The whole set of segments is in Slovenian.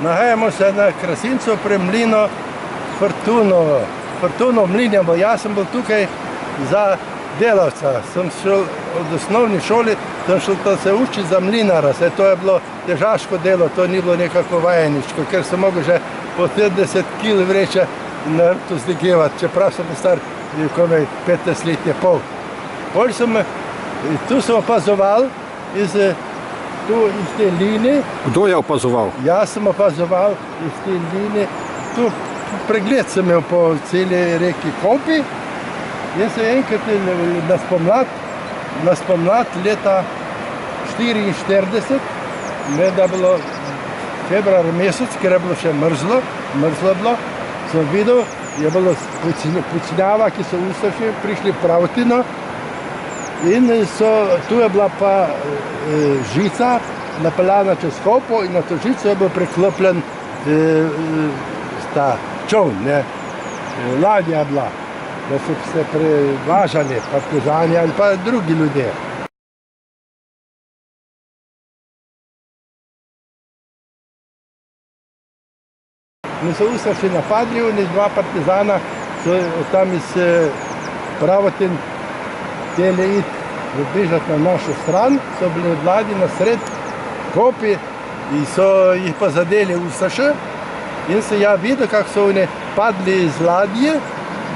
Nahajamo se na Krasincu pri mlinu Fortunovo. Fortuno mlinjamo. Jaz sem bil tukaj za delavca. Sem šel od osnovni šoli, sem šel se učiti za mlinara. To je bilo težaško delo, to ni bilo nekako vajeničko, ker sem mogel že po 30 kg vreče na rtu zdegevati, čeprav sem star komaj 15 let je pol. Tu sem opazoval iz te linije. Kdo je opazoval? Jaz sem opazoval iz te linije. Tu pregled sem imel po celi reki Kolpi. Jaz sem enkrat na spomlad leta 1944, da je bilo februar mesec, ker je bilo še mrzlo bilo, sem videl, je bilo pucnjava, ki so ustaši prišli pravtino in tu je bila pa žica napeljana čez Kolpo in na to žico je bil preklopljen ta čovn, ladja je bila, da so se prevažali partizani ali pa drugi ljudje. Mi so ustaši napadli, oni dva partizana so tam iz Pravotin hteli iti bežati na našo stran, so bili v ladji na sred Kolpi in so jih pa zadeli ustaše. In sem ja videl, kako so oni padli iz ladje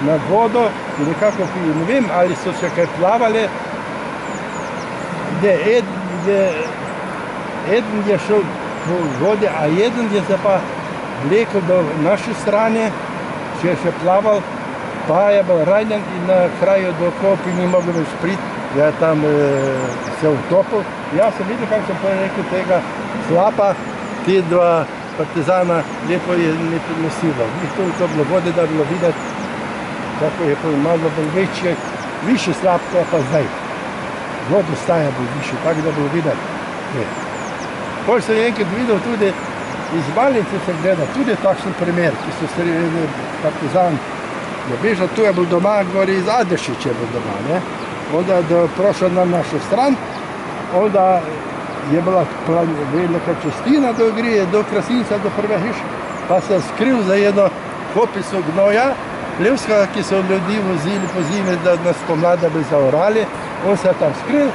na vodo in nekako, ne vem, ali so še kaj plavali. Eden je šel po vodi, a eden je se pa vlekel do naše strane, še plaval, pa je bil ranjen in na kraju do Kolpi ni mogel več priti, je tam se utopil. Jaz sem videl, kako sem rekel tega slapa, ti dva partizana lepo je nosilo. Njih toliko bilo vode, da je bilo videti, kako je malo bolj večje, više slap, to je pa zdaj. Vodostaja bo više, tako da bo videti. Potem sem enkrat videl tudi, iz Malnice se gleda tudi takšen primer, ki so srednji partizan bežal, tu je bil doma, gori iz Adešić je bil doma, onda je prošel na našo stran, onda je bila velika čestina, da gre do Krasinca, do prve hiše, pa se je skril za jedno kopico gnoja, plevskega, ki so ljudi vozili po zimi, da nas pomlada bi zaorali, on se je tam skril,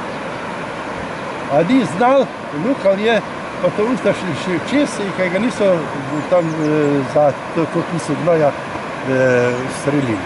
a ni znal, lukal je, pa to ustašli še čez, kaj ga niso tam za to kopico gnoja strelili.